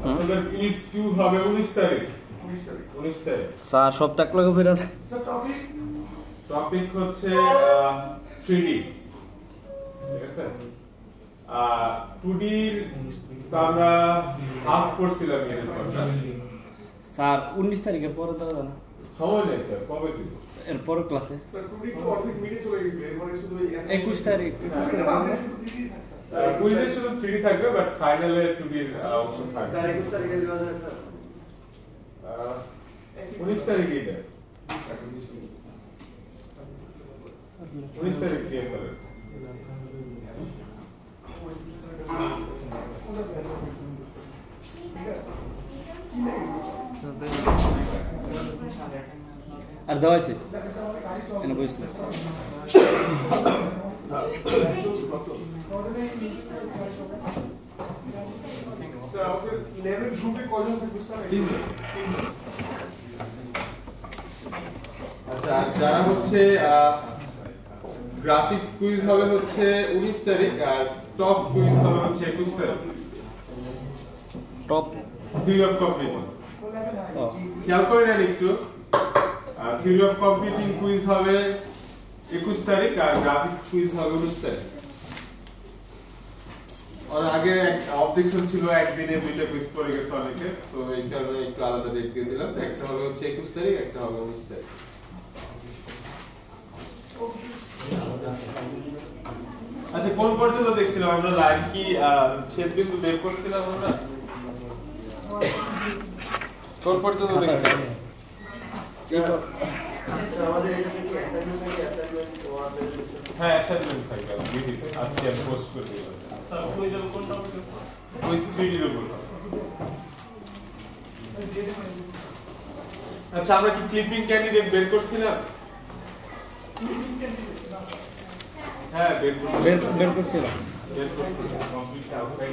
আপনাদের কুইজ 2 হবে 19 তারিখ। 19 তারিখ স্যার সপ্তাহ লাগে ফেরা স্যার টপিক হচ্ছে 3D, ঠিক আছে? 2D তো আমরা হাফ করছিলাম এর পর। স্যার 19 তারিখের পরে দাও না সময় নেই তো কবে দিব এরপর ক্লাসে স্যার 2D তো অর্ধেক মিটে চলে গেছিল, এরপরে শুধু 21 তারিখ কুইজে শুধু 3D থাকবে, বাট ফাইনালে 2D এর অপশন থাকবে। স্যার 21 তারিখে দেওয়া যায় স্যার। 19 তারিখে দেয়। 19 তারিখ দিয়ে করে। আর দেওয়া আছে এনে বসে স্যার আমাদের লেভেল গ্রুপে কয়জন থাকবে স্যার? 3 জন। আচ্ছা, আর যারা হচ্ছে গ্রাফিক্স কুইজ হবে হচ্ছে 19 তারিখ, আর টপ কুইজ হবে হচ্ছে 21 তারিখ। টপ থিওরি অফ কম্পিউটিং খেয়াল করে নেন একটু। থিওরি অফ কম্পিউটিং কুইজ হবে 21 তারিখ, আর গ্রাফিক্স কুইজ হবে 19 তারিখ। আর আগে অবজেকশন ছিল একদিনে দুইটা কুইজ পড়ে গেছে অনেকে, তো এই কারণে একটু আলাদা ডেট দিয়ে দিলাম। একটা হবে হচ্ছে 21 তারিখ, একটা হবে 19 তারিখ। আচ্ছা, কোন পর্যন্ত দেখছিলাম আমরা? লাইন কি ছেদ বিন্দু বের করছিলাম আমরা? কোন পর্যন্ত দেখছিলাম? আমাদের এটা থেকে অ্যাসাইনমেন্ট ওয়ান হ্যাঁ, অ্যাসাইনমেন্ট থাকবে আজকে আমি পোস্ট করে দিলাম। স্যার কুইজের কোনটা কুইজ 3D এর উপর। আচ্ছা, আমরা কি ক্লিপিং ক্যান্ডিডেট বের করছিলাম? হ্যাঁ, বের করছিলাম। কমপ্লিট আউটসাইড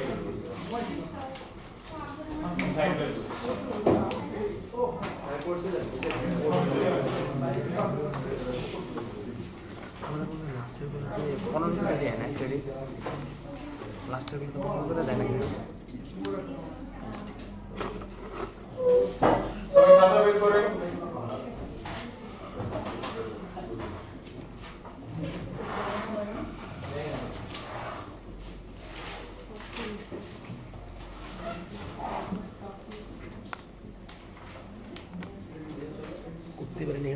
লাস্টের কিন্তু করে দেয় নাকি সবাই খাতা বের করেন। করতে পারি নেই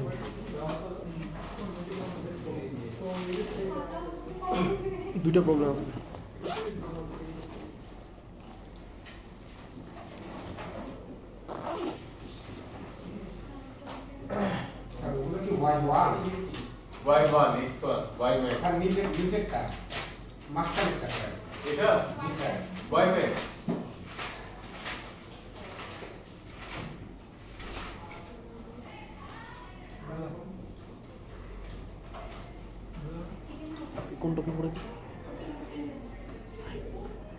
দুটো প্রবলেম আছে। Y1 X1 Y max sir নিচেরটা মাঝখানেরটা স্যার। এটা জি স্যার। Y max কোন টপিক পড়ে দিছে?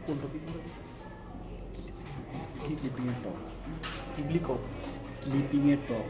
কোন টপিক পড়ে দিছে? কি ক্লিপিং এর টপ ক্লিপিং এর টপ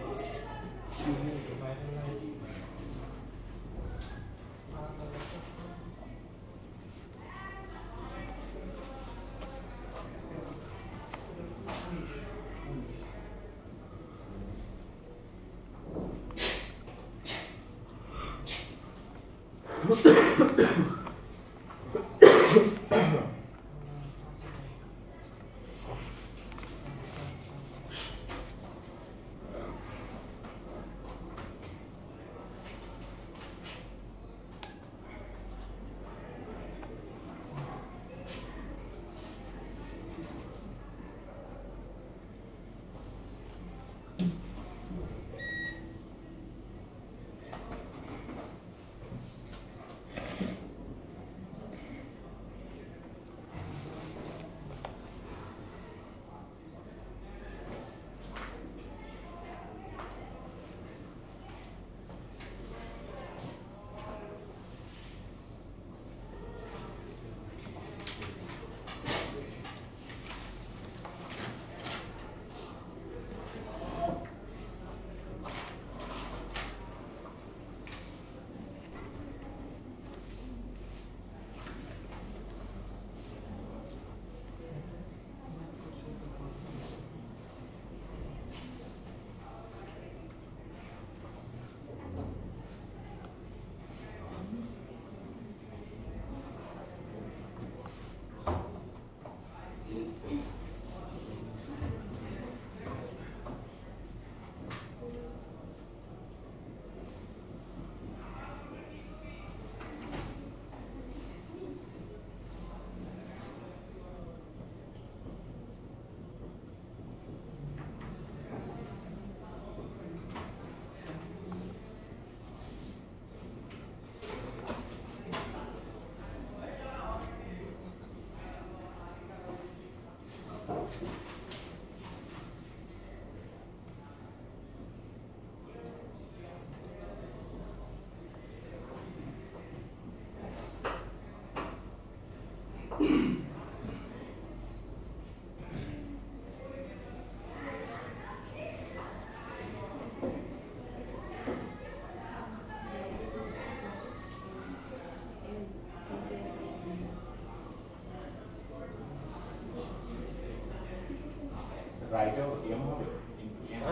রাইটে এম হবে ইনটু এম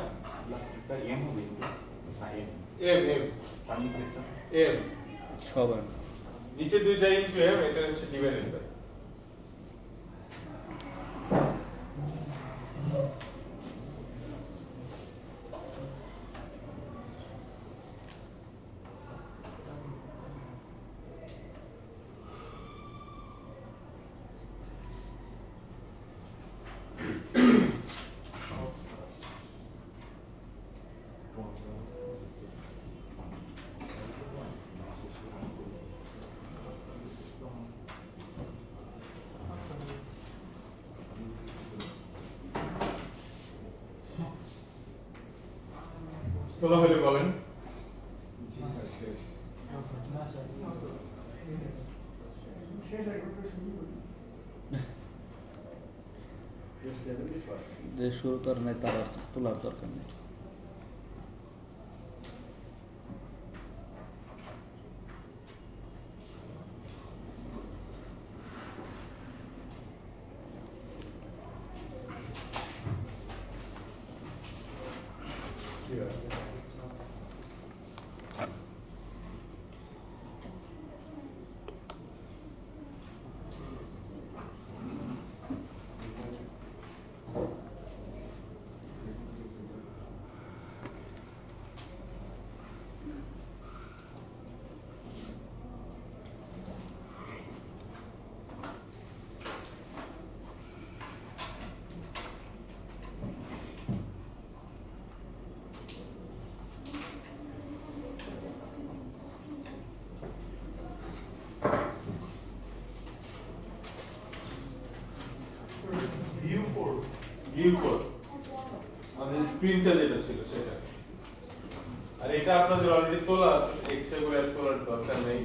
লাস্টটা এম হবে ইনটু না এম এম তার নিচেরটা এম সবার নিচে দুইটা ইনটু এম, এটা হচ্ছে ডিভাইডেড বাই তোলা হলে বলেন। জি স্যার শেষ যে শুরু করে নাই তার আর তোলার দরকার নেই। ভিউ কোড আমাদের স্ক্রিনটা যেটা ছিল সেটা, আর এটা আপনাদের অলরেডি তোলা আছে, এক্সট্রা করে আর তোলার দরকার নেই।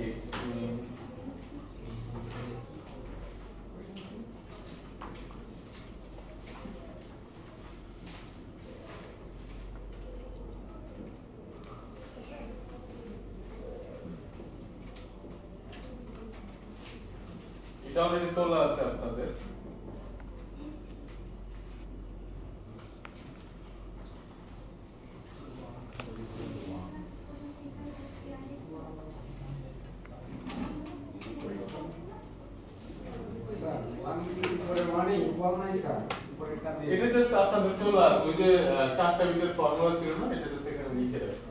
এটা অলরেডি তোলা আছে আপনাদের। এটা জাস্ট আপনাদের তোলা আছে, ওই যে চারটা বিটের ফর্মুলা ছিল না, এটা জাস্ট এখানে লিখে রাখছি।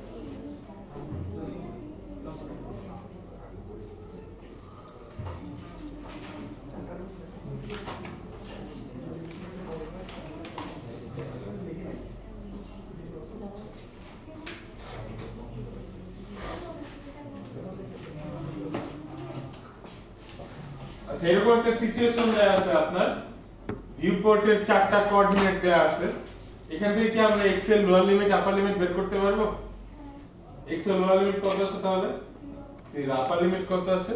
আচ্ছা, এরকম একটা সিচুয়েশন দেয়া আছে আপনার, ভিউ পোর্টের চারটা কোঅর্ডিনেট দেয়া আছে। এখান থেকে কি আমরা x এর লোয়ার লিমিট আপার লিমিট বের করতে পারবো? x এর লোয়ার লিমিট কত আছে তাহলে? 0, আপার লিমিট কত আছে?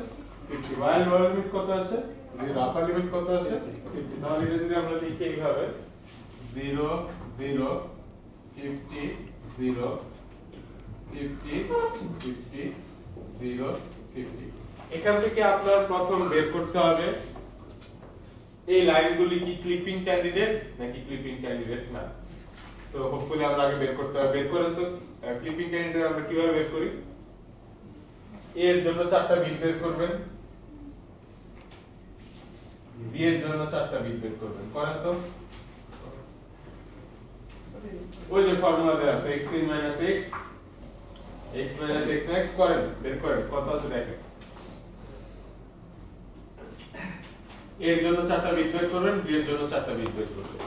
50, y এর লোয়ার লিমিট কত আছে? 0, আপার লিমিট কত আছে? 50। তাহলে এটা যদি আমরা লিখি এইভাবে 0 0 50 0 50 50 0 50। এখান থেকে আপনার প্রথম বের করতে হবে এই লাইনগুলি কি ক্লিপিং ক্যান্ডিডেট নাকি ক্লিপিং ক্যান্ডিডেট না। সো হোপফুলি আমরা আগে বের করতে হবে। বের করেন তো ক্লিপিং ক্যান্ডিডেট আমরা কিভাবে বের করি? এর জন্য 4টা বিট বের করবেন, বি এর জন্য 4টা বিট বের করবেন। করেন তো, ওই যে ফর্মুলা দেয়া আছে x in minus x x minus x max, করেন বের করেন কত আছে দেখেন। এর জন্য 4টা বিট বের করবেন, বি এর জন্য 4টা বিট বের করবেন।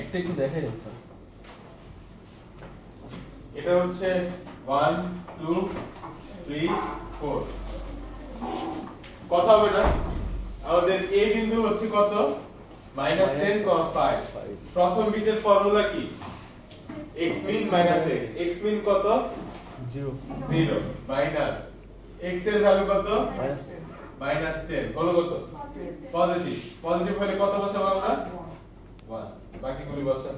একটা একটু দেখাই দেন স্যার। এটা হচ্ছে 1 2 3 4 কত হবে না আমাদের a বিন্দু হচ্ছে কত -10,5 প্রথম বিটের ফর্মুলা কি x min - x x min কত 0 0 মাইনাস x এর ভ্যালু কত -10 -10 হলো কত পজিটিভ পজিটিভ হলে কত বসাবো আমরা 1 বাকিগুলি বসান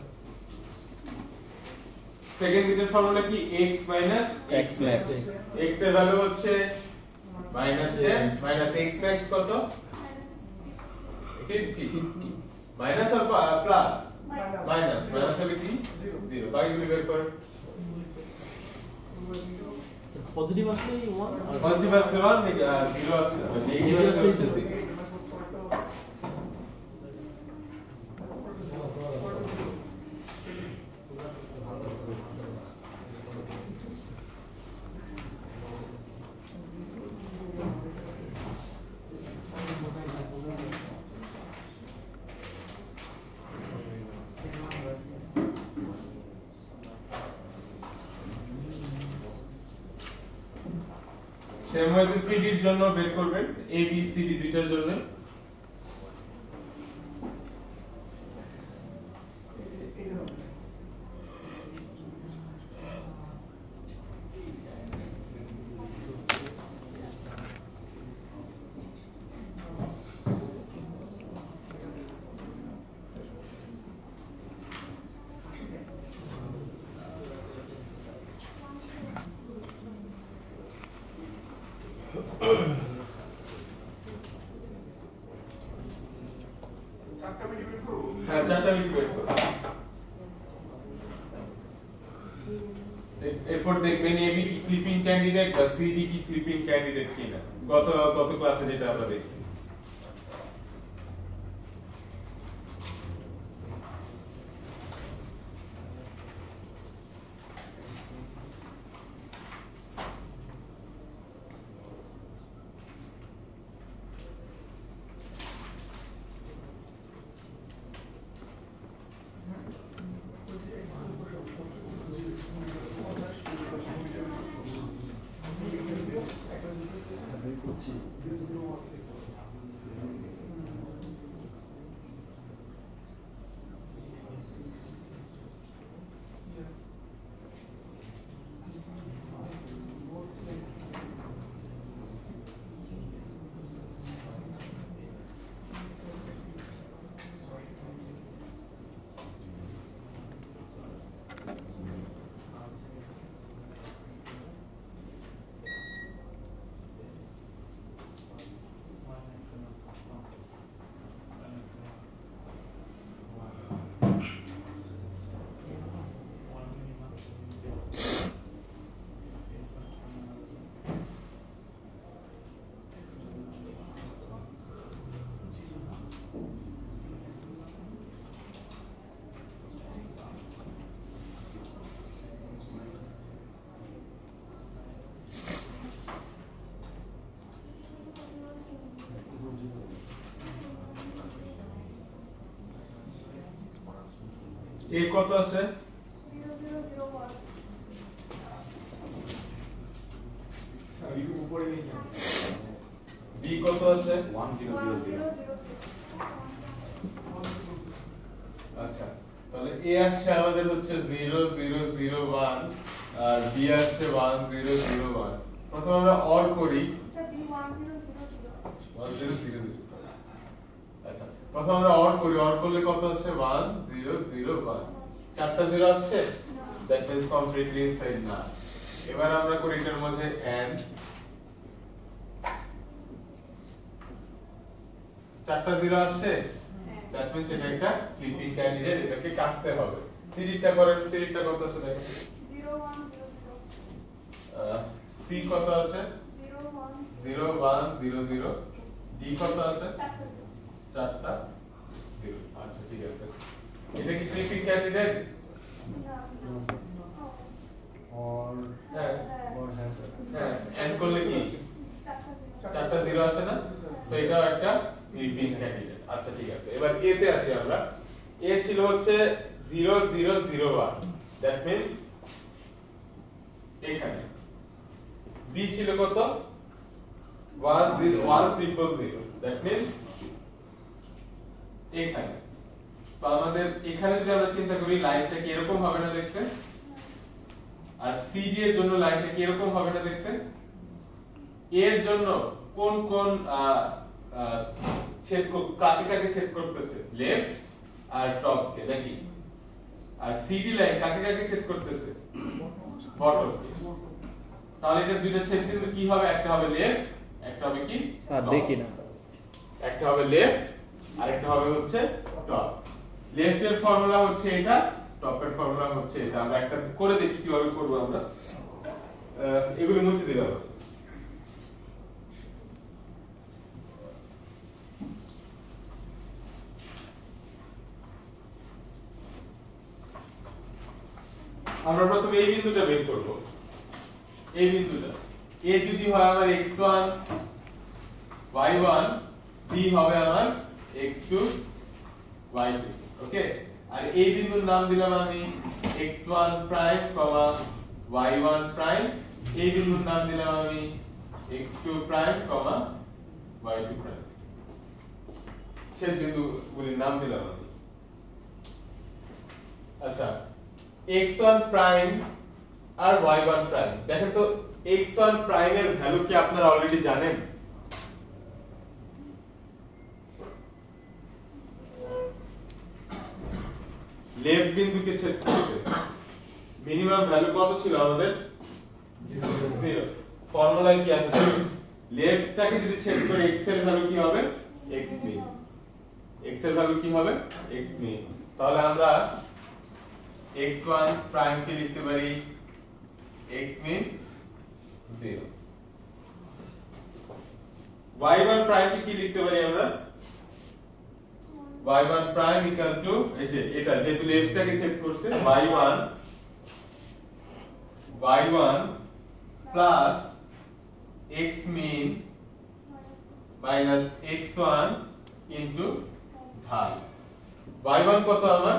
সেকেন্ড বিটের ফর্মুলা কি x - x max x এর ভ্যালু হচ্ছে -10 x max কত 50 মাইনাস আর প্লাস মাইনাস মাইনাস হবে কি 0 বাকিগুলি বের করো পজিটিভ আসলে 1 আর পজিটিভ আসলে 1 0 আসলে নেগেটিভ আসলে 0 সেম ওয়েতে সিডি এর জন্য বের করবেন এ বি সি ডি দুইটার জন্য হ্যাঁ চারটা মিনিট ওয়েট করুন এরপর দেখবেন এবি কি ক্লিপিং ক্যান্ডিডেট বা সিডি কি ক্লিপিং ক্যান্ডিডেট কিনা গত ক্লাসে যেটা আমরা দেখছি এ কত আছে 0001 সারি উপরে নেই বি কত আছে 1000 আচ্ছা তাহলে এ আসছে আমাদের হচ্ছে 0001 আর বি আসছে 1001 প্রথমে আমরা অর করি স্যার B1000 1000 আচ্ছা প্রথমে আমরা অর করি অর করলে কত আসছে 1001 চারটা 0 আসছে দ্যাট ইজ কমপ্লিটলি ইনসাইড না এবার আমরা করি এটার মধ্যে এন্ড চারটা 0 আসছে দ্যাট মিন্স এটা একটা ক্লিপিং ক্যান্ডিডেট এটাকে কাটতে হবে সিরিজটা করেন সিরিজটা কত আছে দেখেন 0100 সি কত আছে 0100 ডি কত আছে চারটা 0 আচ্ছা ঠিক আছে এটা কি ক্লিপিং ক্যান্ডিডেট और হ্যাঁ और है सर হ্যাঁ এন্ড করলে কি চারটা 0 আসে না সো এটাও একটা ক্লিপিং ক্যান্ডিডেট আচ্ছা ঠিক আছে এবার এ তে আসি আমরা a ছিল হচ্ছে 0001 দ্যাট মিন্স এখানে b ছিল কত 10100 দ্যাট মিন্স এখানে। তো আমাদের এখানে যদি আমরা চিন্তা করি লাইনটা কি এরকম হবে না দেখতে, আর CD এর জন্য লাইনটা কি এরকম হবে না দেখতে। এর জন্য কোন কোন ছেদ কাকে কাকে ছেদ করতেছে, লেফট আর টপ কে নাকি, আর CD লাইন কাকে কাকে ছেদ করতেছে, বটম কে। তাহলে এটা দুইটা ছেদ বিন্দু কি হবে, একটা হবে লেফট একটা হবে কি স্যার দেখি না, একটা হবে লেফট আর একটা হবে হচ্ছে টপ। লেফট এর ফর্মুলা হচ্ছে এটা, টপ এর ফর্মুলা হচ্ছে এটা। আমরা একটা করে দেখি কিভাবে করব আমরা। এগুলো মুছে দিলাম। আমরা প্রথমে এই বিন্দুটা বের করব। এই বিন্দুটা a যদি হয় আমার x1 y1, b হবে আমার x2 y2, ওকে। আর এই বিন্দুর নাম দিলাম আমি x1 প্রাইম y1 প্রাইম, এই বিন্দুর নাম দিলাম আমি x2 প্রাইম y2 প্রাইম। ছেদ বিন্দুগুলির নাম দিলাম আমি। আচ্ছা, x1 প্রাইম আর y1 প্রাইম, দেখেন তো x1 প্রাইম এর ভ্যালু কি আপনারা অলরেডি জানেন? লেফট বিন্দুকে ছেদ করতে মিনিমাম ভ্যালু কত ছিল আমাদের? 0। ফর্মুলায় কি আছে? লেফটটাকে যদি ছেদ করে x এর ভ্যালু কি হবে? x মিন। x এর ভ্যালু কি হবে? x মিন। তাহলে আমরা x1 প্রাইম কে লিখতে পারি x মিন 0। y1 প্রাইম কে কি লিখতে পারি আমরা? y1 প্রাইম ইকুয়াল টু এই যে এটা যেহেতু লেফটটাকে ছেদ করছে y1 প্লাস x মিন মাইনাস x1 ইনটু ঢাল। y1 কত আমার?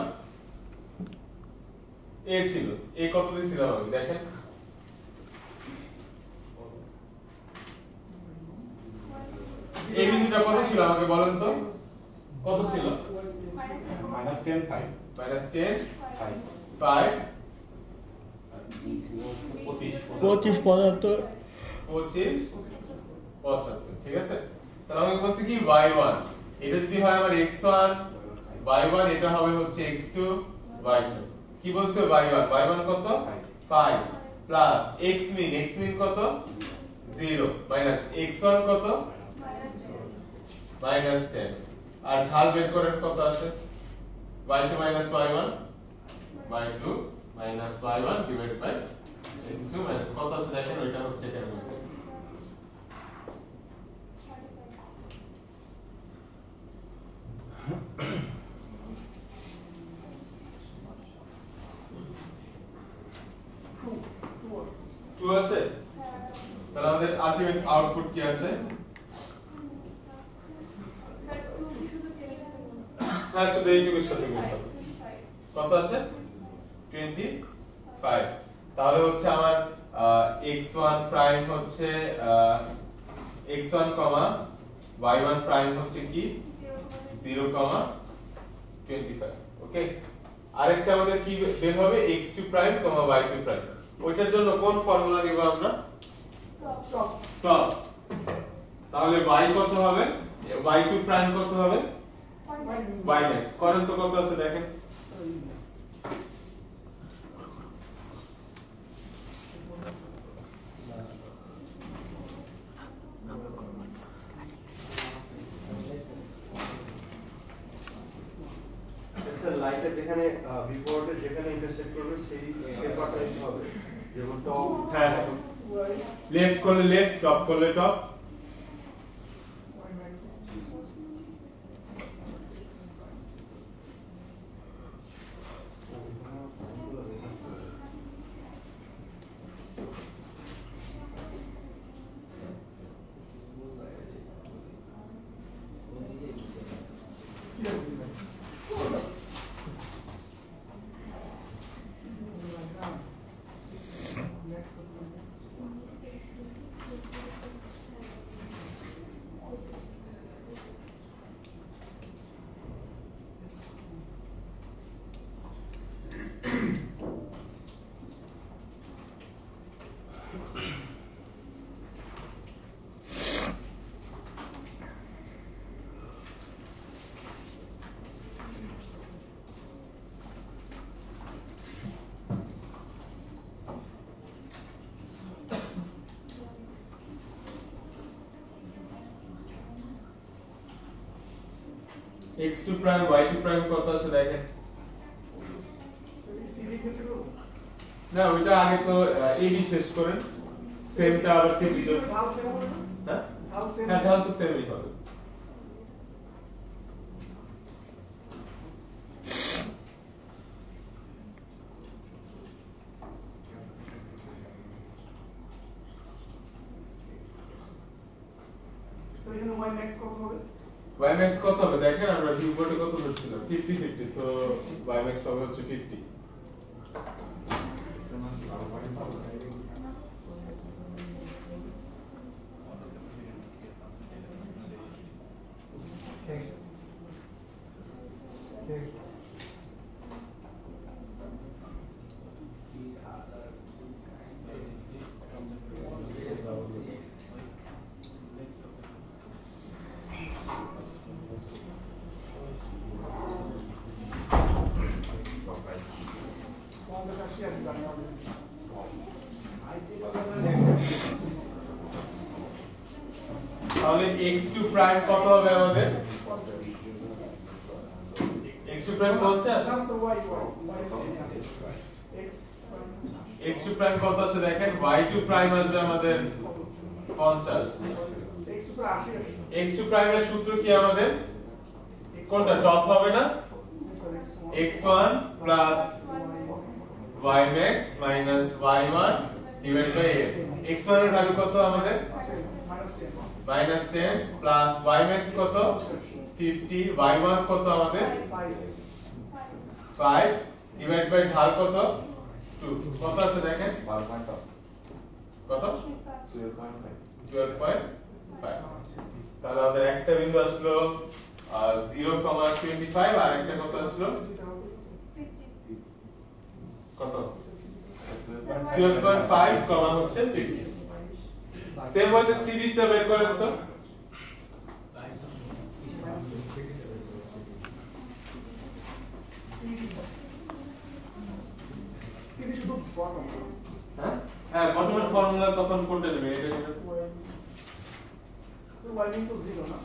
a ছিল, a কত দিয়েছিলাম আমি দেখেন, এই বিন্দুটা কত ছিল আমাকে বলেন তো, কত ছিল? -10 5 -10 5 25 25 75 25 75, ঠিক আছে। তাহলে আমি বলছি কি y1 এটা যদি হয় আমার x1 y1 এটা হবে হচ্ছে x2 y2। কি বলছে y1 কত? 5 প্লাস x মিন কত? 0 মাইনাস x1 কত? -10। আর ঢাল বের করার কত আছে? y2 y1 y2 y1 divided by x2 কত আছে দেখেন, ওইটা হচ্ছে এখানে মধ্যে। টু আছে। তাহলে আমাদের আলটিমেট আউটপুট কি আছে? হ্যাঁ, শুধু এইটুকুর সাথে গুণ হবে। কত আছে? 25। তাহলে হচ্ছে আমার x1 প্রাইম হচ্ছে x1, y1 প্রাইম হচ্ছে কি 0,25, ওকে। আরেকটা আমাদের কি বের হবে? x2 prime, y2 prime. ওইটার জন্য কোন ফর্মুলা নিব আমরা? টপ। তাহলে y কত হবে? y2 প্রাইম কত হবে? মাইনাস করেন তো কত আছে দেখেন, লাইনটা যেখানে বিপরীতে যেখানে ইন্টারসেক্ট করবে সেই পার্টটা নিতে হবে, যেমন টপ। হ্যাঁ, লেফট করলে লেফট, টপ করলে top. x2 prime y2 prime কত আছে দেখেন। না ওইটা আগে তো ab শেষ করেন, সেমটা আবার cd জন্য। হ্যাঁ হ্যাঁ ঢাল তো সেমই হবে। ymax কত হবে দেখেন, আমরা ভিউপোর্টে কত ধরছিলাম 50 50, সো ymax হবে হচ্ছে 50। তাহলে x2 প্রাইম কত হবে আমাদের? x2 প্রাইম 50, x2 প্রাইম কত আছে দেখেন, y2 প্রাইম আসবে আমাদের 50। x2 প্রাইমের সূত্র কি আমাদের? কোনটা টপ হবে না? x1 plus ymax minus y1 divide by a। x1 এর ভ্যালু কত আমাদের? -10 প্লাস ymax কত? 50, y1 কত আমাদের? 5 ডিভাইড বাই ঢাল কত? 2। কত আছে দেখেন? 12.5 কত? 12.5 তাহলে আমাদের একটা বিন্দু আসলো 0,25 আর একটা কত আসলো? কত? 12.5 কমা হচ্ছে 50। সেম ওয়েতে সিডিটা বের করেন তো। হ্যাঁ বটমের ফর্মুলা তখন কোনটা নেবে? এটা নেবে। So y into 0 না?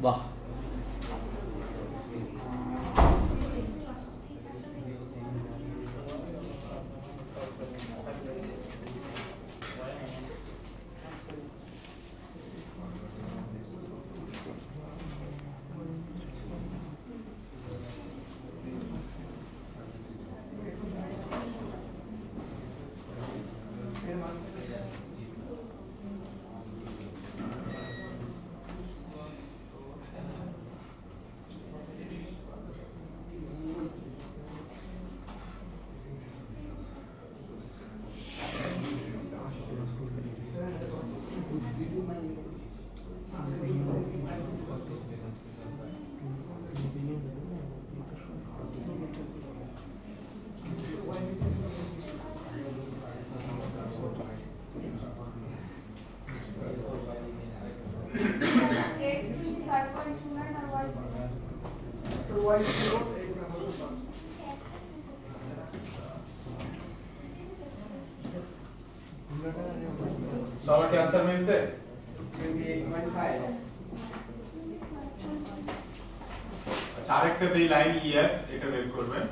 বাহ y is 0, x is 1. সবার কি आंसर মিলছে? 28.5 আচ্ছা আরেকটা দেই লাইন EF, এটা বের করবেন।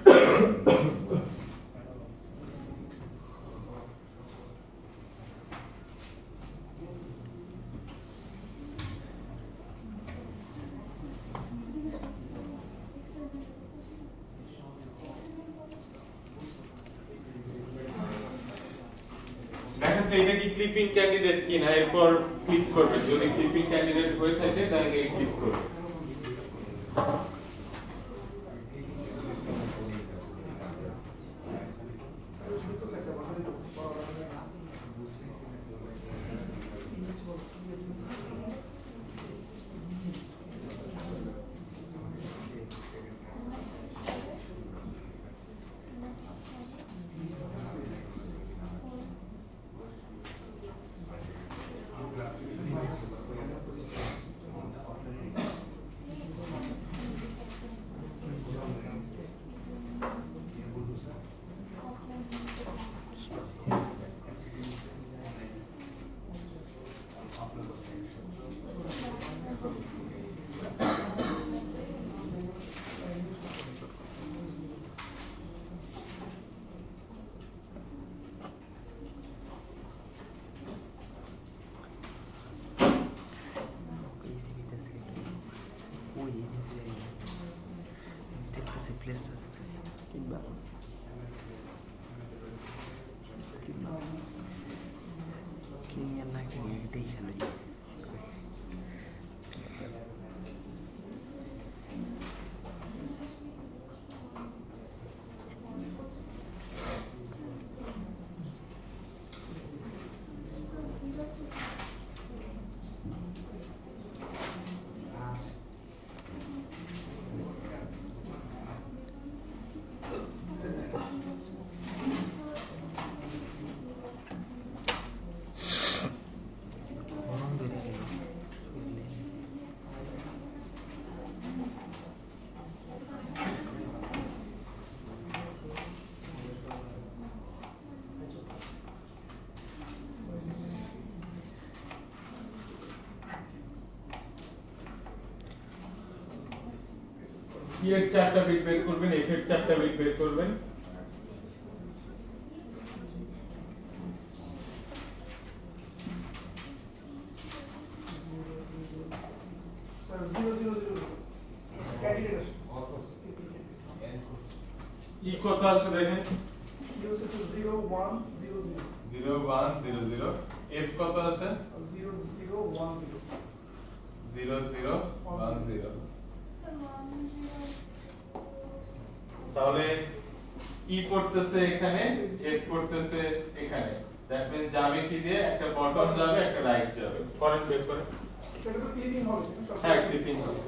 দেখেন তো এটা কি ক্লিপিং ক্যান্ডিডেট কিনা, এরপর ক্লিক করবেন। যদি ক্লিপিং ক্যান্ডিডেট হয়ে থাকে তাহলে এই ক্লিক করবেন। ফ্লেস কিংবা কিনিয়ার না কিনিয়া এটাই খেলো P এর 4টা বিট বের করবেন, F এর 4টা বিট বের করবেন। স্যার 000 ক্যান্ডিডেট E কত আসে দেখেন? 0100 0100। F কত আসে? 0010 0010। তাহলে E পড়তেছে এখানে, F পড়তেছে এখানে। দ্যাট মিন্স যাবে কি দিয়ে? একটা বটম যাবে, একটা রাইট যাবে। করেন বের করেন। সেটা তো ক্লিপিং হবে সব হ্যাঁ, ক্লিপিং হবে।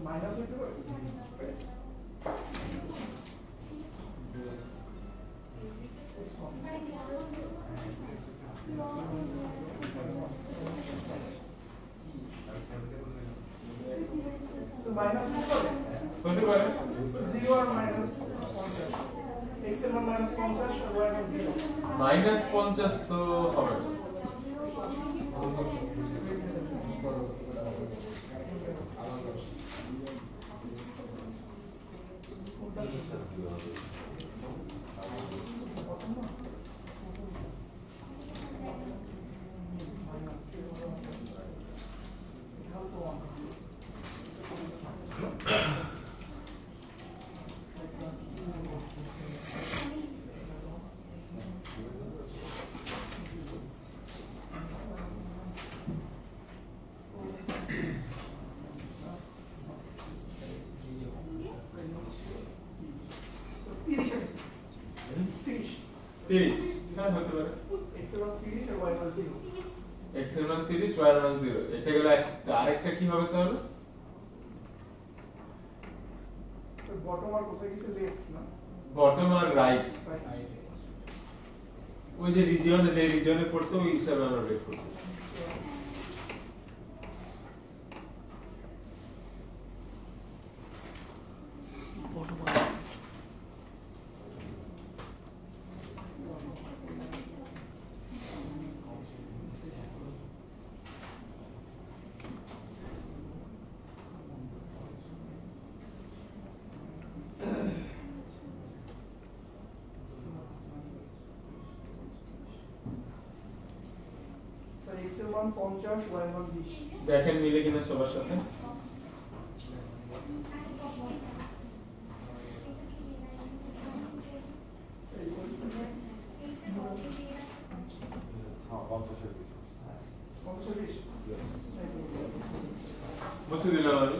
মাইনাস হইতে পারে মাইনাস হতে পারে 0 আর মাইনাস 50 x এর মান মাইনাস 50 আর y মান 0 -50 তো হবে না। হ্যাঁ হতে পারে। x এর মান 30 আর y মান 0 x এর মান 30, y এর মান 0। এটা গেল একটা। আরেকটা কি হবে তাহলে? স্যার বটম আর কোথায় গেছে লেফট না বটম আর রাইট। রাইট ওই যে রিজিয়নে পড়ছে ওই হিসাবে আমরা বের করব। স্যার x এর মান 50 y এর মান 20 দেখেন মিলে কিনা সবার সাথে। মুছে দিলাম আমি।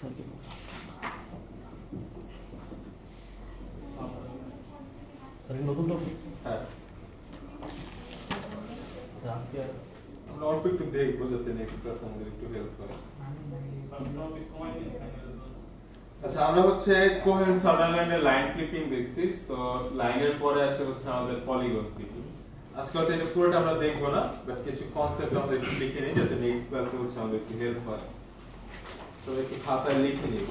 सर के सर নতুন টপিক হ্যাঁ স্যার আজকে আমরা অল্প একটু দেখবো যাতে নেক্সট ক্লাস আমাদের একটু হেল্প করে। আচ্ছা আমরা হচ্ছে কোহেন সাদারল্যান্ডের লাইন ক্লিপিং দেখছি। সো লাইনের পরে আসে হচ্ছে আমাদের পলিগন ক্লিপিং। আজকে হয়তো এটা পুরোটা আমরা দেখবো না, বাট কিছু কনসেপ্ট আমরা একটু লিখে নিই যাতে নেক্সট ক্লাসে হচ্ছে আমাদের একটু হেল্প হয়। সো একটু খাতায় লিখে নিব।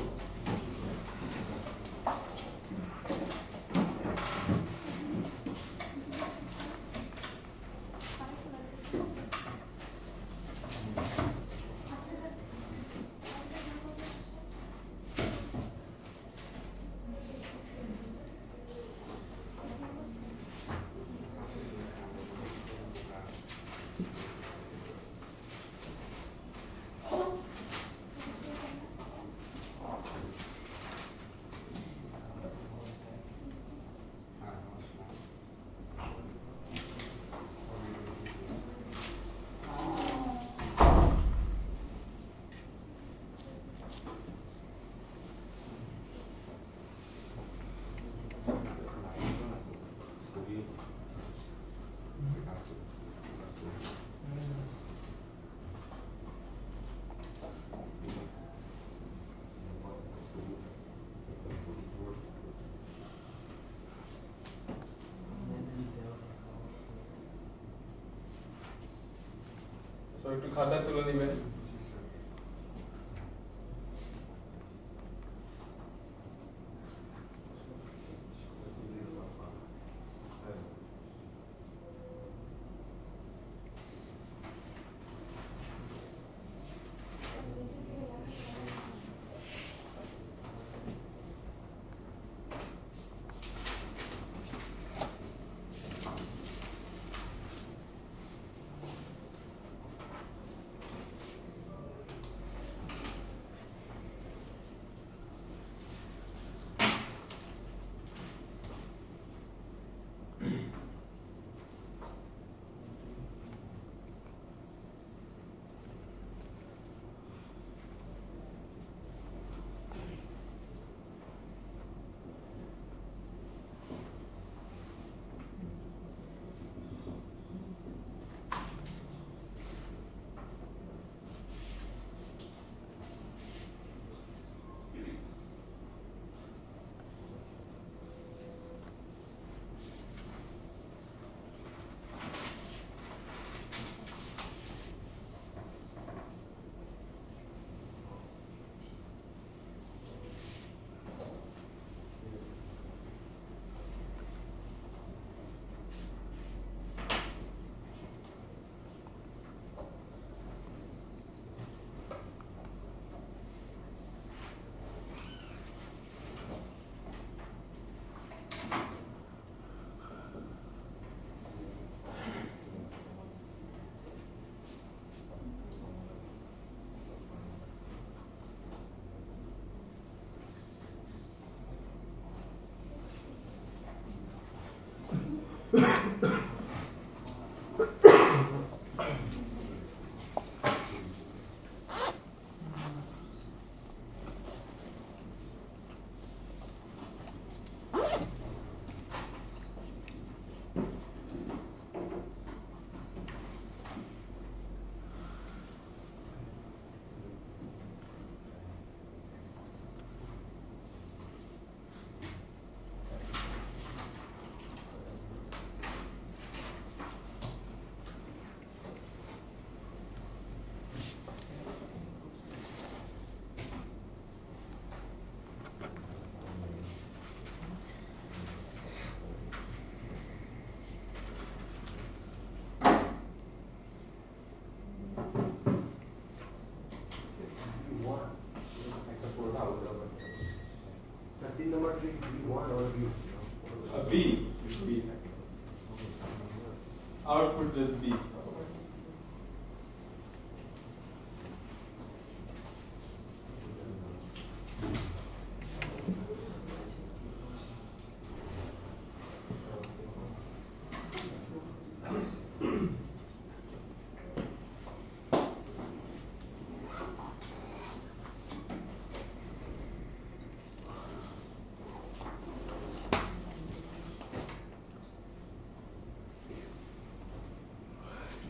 সো একটু খাতা তুলে নেবেন।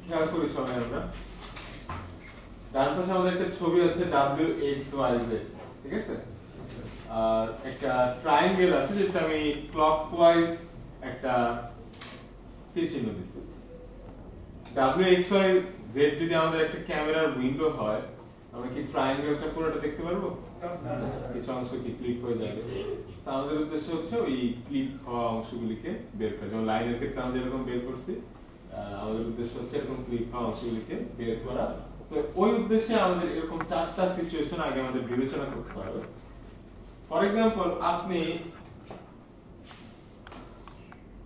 খেয়াল করি সবাই আমরা ডান পাশে আমাদের একটা ছবি আছে WXYZ, ঠিক আছে? আর একটা ট্রায়াঙ্গেল আছে যেটা আমি ক্লকওয়াইজ একটা তীর চিহ্ন দিছি। WXYZ যদি আমাদের একটা ক্যামেরার উইন্ডো হয়, আমরা কি ট্রায়াঙ্গেলটা পুরোটা দেখতে পারবো? কিছু অংশ কি ক্লিপ হয়ে যাবে। আমাদের উদ্দেশ্য হচ্ছে ওই ক্লিপ হওয়া অংশগুলিকে বের করা, যেমন লাইনের ক্ষেত্রে আমরা যেরকম বের করছি, আমাদের উদ্দেশ্য হচ্ছে এরকম ক্লিপ হওয়া অংশগুলিকে বের করা। তো ওই উদ্দেশ্যে আমাদের এরকম চারটা সিচুয়েশন আগে আমাদের বিবেচনা করতে হবে। ফর এক্সাম্পল, আপনি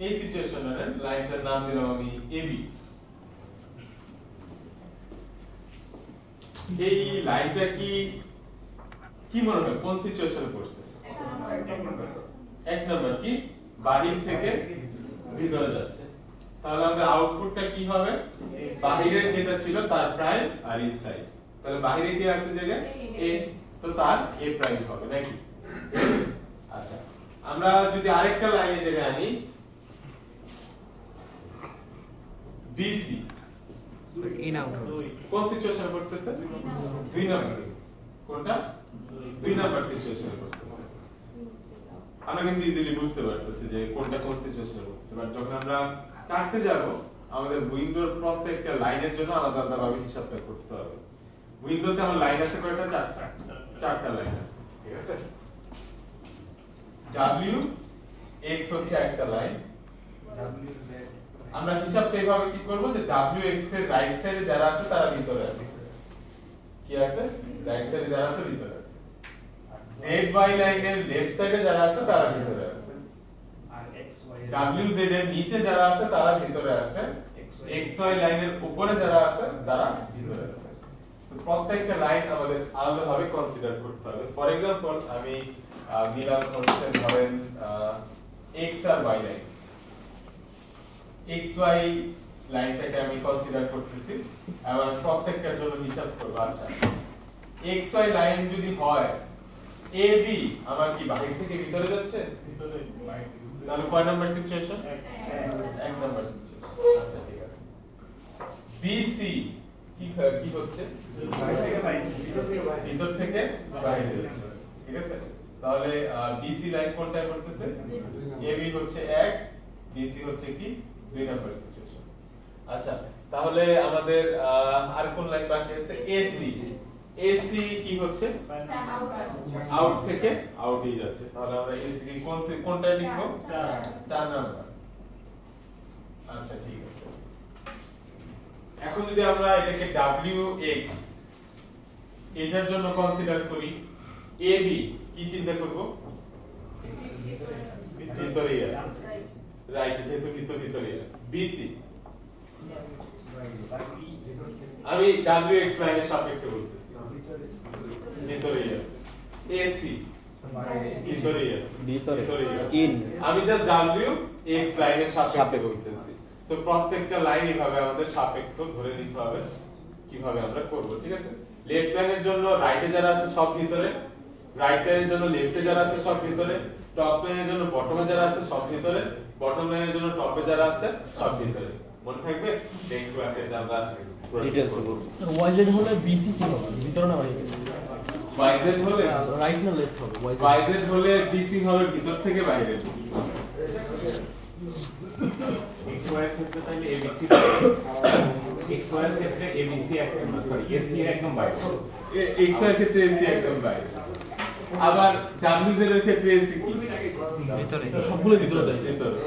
এই সিচুয়েশনের লাইনটার নাম দিলাম আমি AB। এই লাইনটা কি মনে হয় কোন সিচুয়েশনে পড়ছে? এক নাম্বার কি বাহির থেকে ভিতরে যাচ্ছে, তাহলে আমাদের আউটপুটটা কি হবে? বাহিরের যেটা ছিল তার প্রাইম আর ইনসাইড, তাহলে বাহিরে কি আছে জায়গা A, তো তার A প্রাইম হবে নাকি? আচ্ছা, আমরা যদি আরেকটা লাইনে জায়গায় আনি BC, ইন আউট কোন সিচুয়েশনে পড়তেছে? 2 নাম্বার। কোনটা? 2 নাম্বার সিচুয়েশনে পড়তেছে। আমরা কিন্তু ইজিলি বুঝতে পারতেছি যে কোনটা কোন সিচুয়েশনে পড়তেছে, বাট যখন আমরা কাটতে যাব আমাদের উইন্ডোর প্রত্যেকটা লাইনের জন্য আলাদা আলাদা ভাবে হিসাবটা করতে হবে। উইন্ডোতে আমার লাইন আছে কয়টা? চারটা লাইন আছে, ঠিক আছে? WX হচ্ছে একটা লাইন। আমরা হিসাবটা এইভাবে কি করব যে WX এর রাইট সাইডে যারা আছে তারা ভিতরে আছে, কি আছে? রাইট সাইডে যারা আছে ভিতরে আছে। ZY লাইনের লেফট সাইডে যারা আছে তারা ভিতরে আছে, আর WZ এর নিচে যারা আছে তারা ভিতরে আছে, XY লাইনের উপরে যারা আছে তারা ভিতরে আছে। তো প্রত্যেকটা লাইন আমাদের আলাদাভাবে কনসিডার করতে হবে। ফর एग्जांपल আমি নিলাম হচ্ছে ধরেন X আর Y লাইন। XY লাইনটাকে আমি কনসিডার করতেছি এবং প্রত্যেকটার জন্য হিসাব করব। আচ্ছা, XY লাইন যদি হয় AB, আমার কি বাহির থেকে ভিতরে যাচ্ছে? ভিতরে বাইরে। তাহলে কয় নাম্বার সিচুয়েশন? এক নাম্বার সিচুয়েশন। আচ্ছা, ঠিক আছে। BC কি হচ্ছে? বাইরে থেকে বাইরে, ভিতর থেকে বাইরে যাচ্ছে, ঠিক আছে? তাহলে BC লাইন কোনটায় পড়তেছে? AB হচ্ছে 1, BC হচ্ছে কি 2 নাম্বার সিচুয়েশন। আচ্ছা, তাহলে আমাদের আর কোন লাইন বাকি আছে? AC কি হচ্ছে? আউট থেকে আউটই যাচ্ছে, তাহলে আমরা AC কে কোনটা লিখব? 4 নাম্বার। আচ্ছা, ঠিক আছে। এখন যদি আমরা এটাকে WX এটার জন্য কনসিডার করি, AB কি চিন্তা করব? ভিতরেই আছে, রাইট, যেহেতু ভিতরেই আছে। BC আমি WX লাইনের সাপেক্ষে বলতেছি, ভিতরেই আছে। AC ভিতরেই আছে, ভিতরেই ইন। আমি জাস্ট WX লাইনের সাপেক্ষে বলতেছি। তো প্রত্যেকটা লাইন এইভাবে আমাদের সাপেক্ষ ধরে নিতে হবে কিভাবে আমরা করব, ঠিক আছে? লেফট লাইনের জন্য রাইটে যারা আছে সব ভিতরে, রাইট লাইনের জন্য লেফটে যারা আছে সব ভিতরে, টপ লাইনের জন্য বটমে যারা আছে সব ভিতরে, বটম লাইনের জন্য টপে যারা আছে সব ভিতরে। মনে থাকবে? নেক্সট ক্লাসে আমরা ডিটেইলস করব। স্যার YZ হলে BC কি হবে? ভিতরে না বাইরে? YZ হলে রাইট না লেফট হবে? YZ হলে BC হবে ভিতর থেকে বাইরে। XY এর ক্ষেত্রে তাহলে ABC, XY এর ক্ষেত্রে ABC একদম, সরি AC এর একদম বাইরে, XY এর ক্ষেত্রে AC একদম বাইরে। আবার WZ এর ক্ষেত্রে AC কি? ভিতরে। সবগুলো ভিতরে দেয়। ভিতরে।